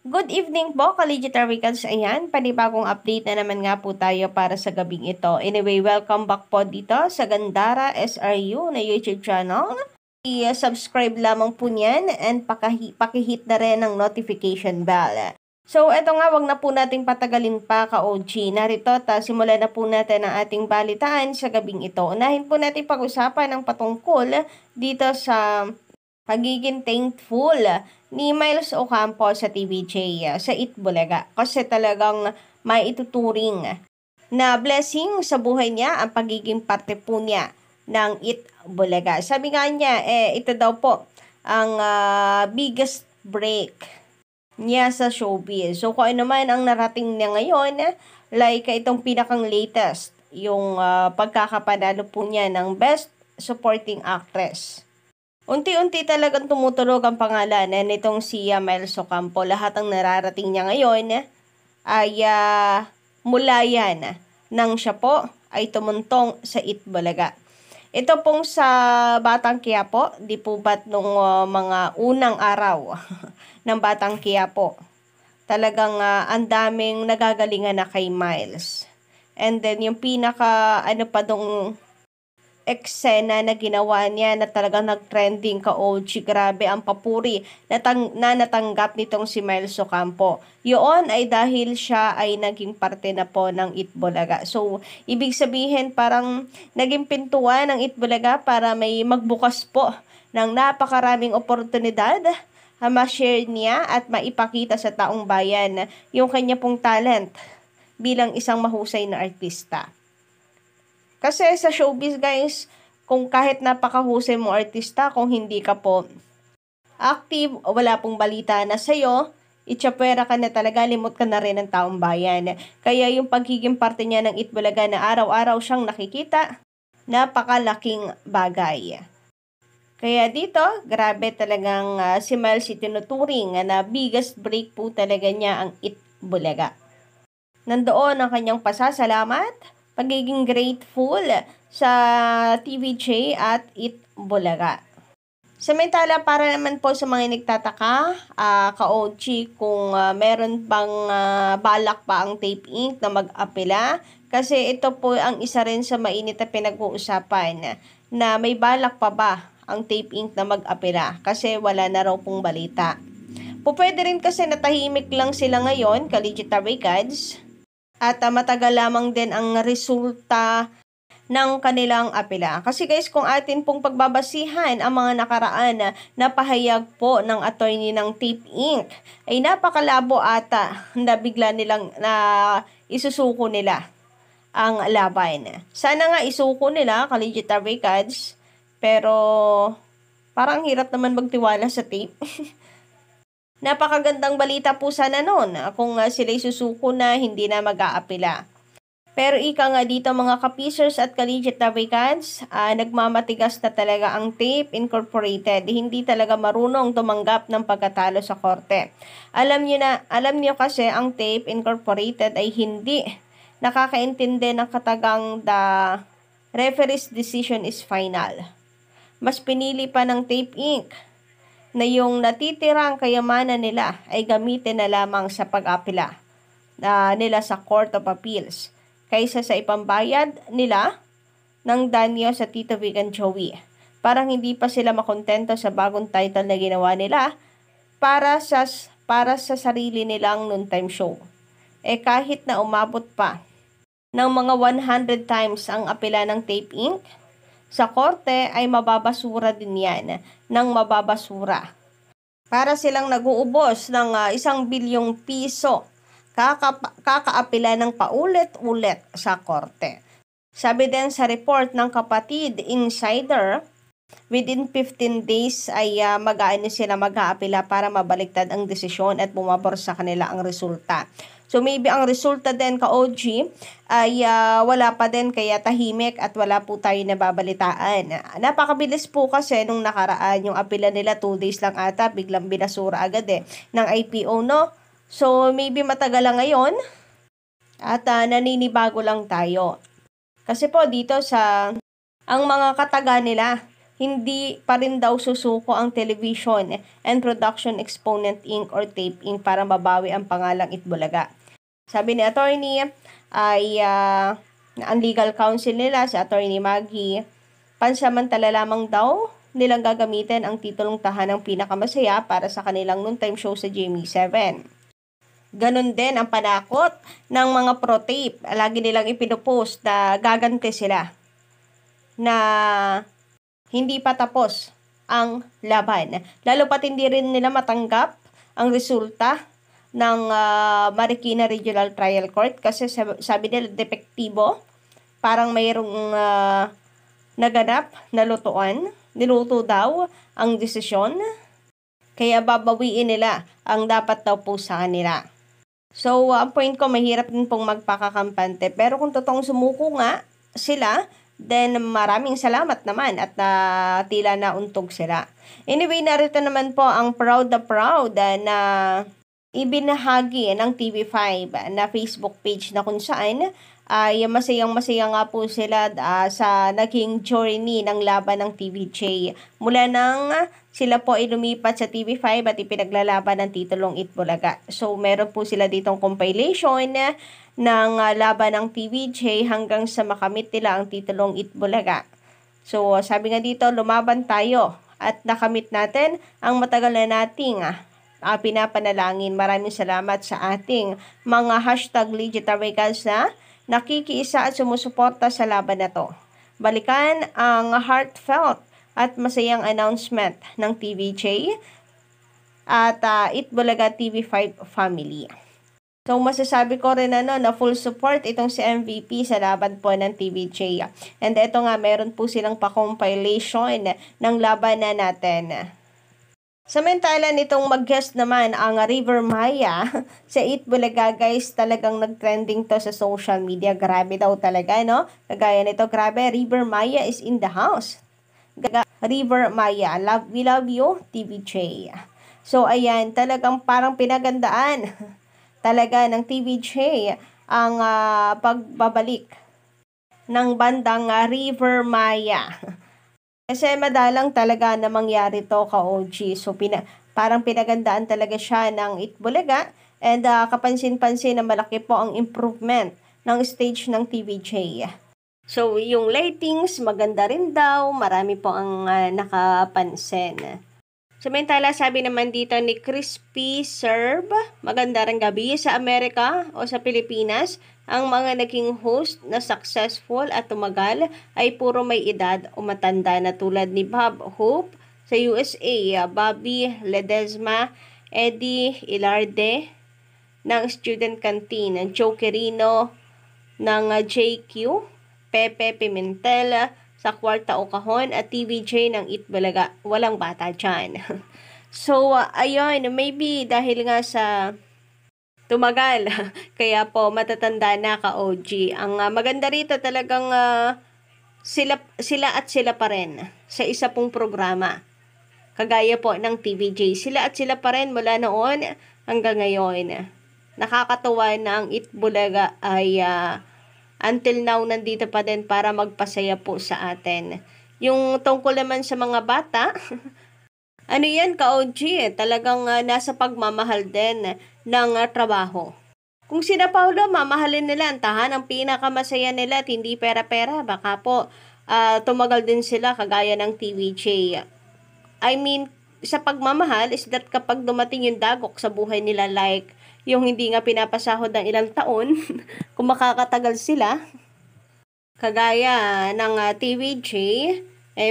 Good evening po, Collegiate Wikals. Ayan, panibagong update na naman nga po tayo para sa gabing ito. Anyway, welcome back po dito sa Gandara SRU na YouTube channel. I-subscribe lamang po niyan and pakihit na rin ang notification bell. So, eto nga, wag na po nating patagalin pa ka-OG. Narito, simulan na po natin ang ating balitaan sa gabing ito. Unahin po natin pag-usapan ng patungkol dito sa pagiging thankful ni Miles Ocampo sa TVJ, sa Itbulaga. Kasi talagang may ituturing na blessing sa buhay niya ang pagiging parte po niya ng Itbulaga. Sabi nga niya, ito daw po ang biggest break niya sa showbiz. So kung ano man ang narating niya ngayon, like itong pinakang latest, yung pagkakapanalo po niya ng Best Supporting Actress. Unti-unti talagang tumutulog ang pangalan nitong si Miles Ocampo. Lahat ng nararating niya ngayon ay mula yan nang siya po ay tumuntong sa Itbulaga. Ito pong sa Batang Quiapo, di po ba't nung mga unang araw ng Batang Quiapo, talagang ang daming nagagalingan na kay Miles. And then yung pinaka pa dong eksena na ginawa niya na talagang nag-trending ka-OG. Grabe ang papuri na natanggap nitong si Miles Ocampo. Yun ay dahil siya ay naging parte na po ng Itbulaga. So, ibig sabihin parang naging pintuan ng Itbulaga para may magbukas po ng napakaraming oportunidad ma-share niya at maipakita sa taong bayan yung kanya pong talent bilang isang mahusay na artista. Kasi sa showbiz guys, kung kahit napakahusay mo artista, kung hindi ka po active, wala pong balita na sa'yo, itsapwera ka na talaga, limot ka na rin ng taong bayan. Kaya yung pagiging parte niya ng Itbulaga na araw-araw siyang nakikita, napakalaking bagay. Kaya dito, grabe talagang si Miles itinuturing na biggest break po talaga niya ang Itbulaga. Nandoon ang kanyang pasasalamat, pagiging grateful sa TVJ at Itbulaga. Samantala, para naman po sa mga nagtataka, ka-OG, kung meron bang balak pa ang Tape Inc. na mag-apela, kasi ito po ang isa rin sa mainit na pinag-uusapan na may balak pa ba ang Tape Inc. na mag-apela kasi wala na raw pong balita. Pwede rin kasi natahimik lang sila ngayon, Collegiate Wikals, at matagal lamang din ang resulta ng kanilang apela. Kasi guys, kung atin pong pagbabasihan ang mga nakaraan na pahayag po ng attorney ng Tape Inc. ay napakalabo ata na bigla nilang na isusuko nila ang laban. Sana nga isuko nila, Collegiate Wikals, pero parang hirap naman magtiwala sa tape. Napakagandang balita po sana noon kung sila'y susuko na hindi na mag-aapila. Pero ika nga dito mga kapisers at Collegiate Wikals, nagmamatigas na talaga ang Tape Incorporated. Hindi talaga marunong tumanggap ng pagkatalo sa korte. Alam niyo kasi ang Tape Incorporated ay hindi nakakaintindi ng katagang the referee's decision is final. Mas pinili pa ng Tape Inc. na yung natitirang kayamanan nila ay gamitin na lamang sa pag-apela nila sa Court of Appeals kaysa sa ipambayad nila ng danyo sa Tito Vic and Joey. Parang hindi pa sila makontento sa bagong title na ginawa nila para sa sarili nilang noontime show. Kahit na umabot pa ng mga 100 times ang apela ng Tape Inc., sa korte ay mababasura din yan ng mababasura. Para silang nag-uubos ng 1 bilyong piso kakaapila ng paulit-ulit sa korte. Sabi din sa report ng Kapatid Insider, within 15 days ay sila mag-aapila para mabaliktad ang desisyon at bumabor sa kanila ang resulta. So maybe ang resulta din ka-OG ay wala pa din kaya tahimik at wala po tayo nababalitaan. Napakabilis po kasi nung nakaraan yung apela nila 2 days lang ata biglang binasura agad ng IPO no. So maybe matagal lang ngayon at naninibago lang tayo. Kasi po dito sa ang mga kataga nila hindi pa rin daw susuko ang Television and Production Exponent Inc. or TAPE Inc. para mabawi ang pangalang Itbulaga. Sabi ni attorney ay ang legal counsel nila, si Attorney Maggie, pansamantala lamang daw nilang gagamitin ang titulong Tahanang Pinakamasaya para sa kanilang noontime show sa GMA7. Ganon din ang panakot ng mga pro-tape. Lagi nilang ipinupost na gaganti sila na hindi pa tapos ang laban. Lalo pat hindi rin nila matanggap ang resulta ng Marikina Regional Trial Court kasi sabi nila depektibo. Parang mayroong naganap na lutuan. Niluto daw ang desisyon. Kaya babawiin nila ang dapat daw po sa kanila. So, ang point ko, mahirap din pong magpakakampante. Pero kung totoong sumuko nga sila, then maraming salamat naman at tila nauntog sila. Anyway, narito naman po ang proud na ibinahagi ng TV5 na Facebook page na kung saan ay masayang-masaya nga po sila sa naging journey ng laban ng TVJ. Mula nang sila po ay lumipat sa TV5 at ipinaglalaban ng titulong Itbulaga. So, meron po sila ditong compilation ng laban ng TVJ hanggang sa makamit nila ang titulong Itbulaga. So, sabi nga dito, lumaban tayo at nakamit natin ang matagal na nating pinapanalangin. Maraming salamat sa ating mga #LegitAmericans na nakikiisa at sumusuporta sa laban na to. Balikan ang heartfelt at masayang announcement ng TVJ at Itbulaga TV5 family. So, masasabi ko rin na full support itong si MVP sa laban po ng TVJ. And ito nga, meron po silang pa-compilation ng laban na natin. Samantala nitong mag-guest naman ang River Maya sa Itbulaga, guys, talagang nag-trending to sa social media. Grabe daw talaga, no? Kagaya nito, grabe, River Maya is in the house. River Maya, we love you, TVJ. So, ayan, talagang parang pinagandaan talaga ng TVJ ang pagbabalik ng bandang River Maya. Kasi madalang talaga na mangyari to ka-OG. So, parang pinagandaan talaga siya ng Itbulaga. And kapansin-pansin na malaki po ang improvement ng stage ng TVJ. So, yung lightings, maganda rin daw. Marami po ang nakapansin. Samantala, sabi naman dito ni Crispy Serb, maganda rin gabi sa Amerika o sa Pilipinas. Ang mga naging host na successful at tumagal ay puro may edad o matanda na tulad ni Bob Hope sa USA, Bobby Ledesma, Eddie Ilarde ng Student Canteen, Joe Quirino ng JQ, Pepe Pimentel sa Kwarta o Kahon at TVJ ng Itbulaga. Walang bata dyan. So, ayun, maybe dahil nga sa tumagal, kaya po matatanda na ka-OG. Ang maganda rito talagang sila pa rin sa isa pong programa. Kagaya po ng TVJ. Sila pa rin mula noon hanggang ngayon. Nakakatuwa na ang Itbulaga ay until now nandito pa din para magpasaya po sa atin. Yung tungkol naman sa mga bata, ano yan ka-OG, talagang nasa pagmamahal din ng trabaho. Kung sina Paolo, mamahalin nila ang tahanang pinakamasaya nila at hindi pera-pera, baka po tumagal din sila kagaya ng TVJ. I mean, sa pagmamahal is that kapag dumating yung dagok sa buhay nila, like yung hindi nga pinapasahod ng ilang taon, kung makakatagal sila, kagaya ng TVJ,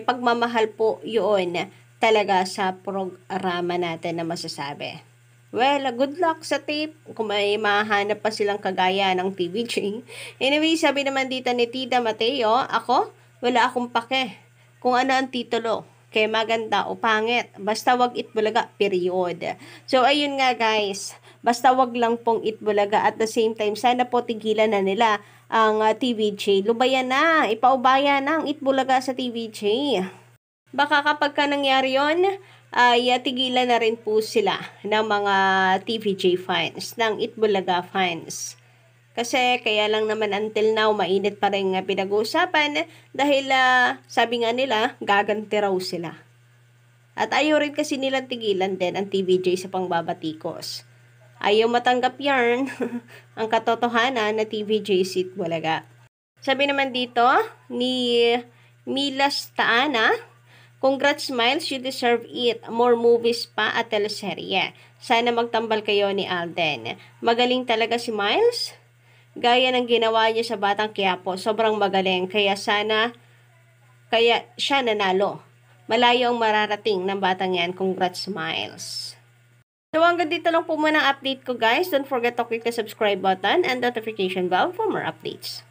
pagmamahal po yun talaga sa programa natin na masasabi. Well, good luck sa tape kung may mahanap pa silang kagaya ng TVJ. Anyway, sabi naman dito ni Tita Mateo, ako, wala akong pake kung ano ang titulo, kaya maganda o pangit, basta wag Itbulaga, period. So, ayun nga guys, basta wag lang pong Itbulaga. At the same time, sana po tigilan na nila ang TVJ. Lubayan na, ipaubaya na ang Itbulaga sa TVJ. Baka kapag ka nangyari yun, ay tigilan na rin po sila ng mga TVJ fans, ng Itbulaga fans. Kasi kaya lang naman until now, mainit pa rin pinag-uusapan dahil sabi nga nila, gaganti raw sila. At ayaw rin kasi nilang tigilan din ang TVJ sa pangbabatikos. Ayaw matanggap yarn ang katotohanan na TVJ sit bulaga. Sabi naman dito ni Milas Taana, congrats Miles, you deserve it. More movies pa at teleserye. Sana magtambal kayo ni Alden. Magaling talaga si Miles. Gaya ng ginawa niya sa Batang Quiapo, sobrang magaling. Kaya siya nanalo. Malayo ang mararating ng batang yan. Congrats, Miles. So hanggang dito lang po muna ang update ko guys. Don't forget to click the subscribe button and notification bell for more updates.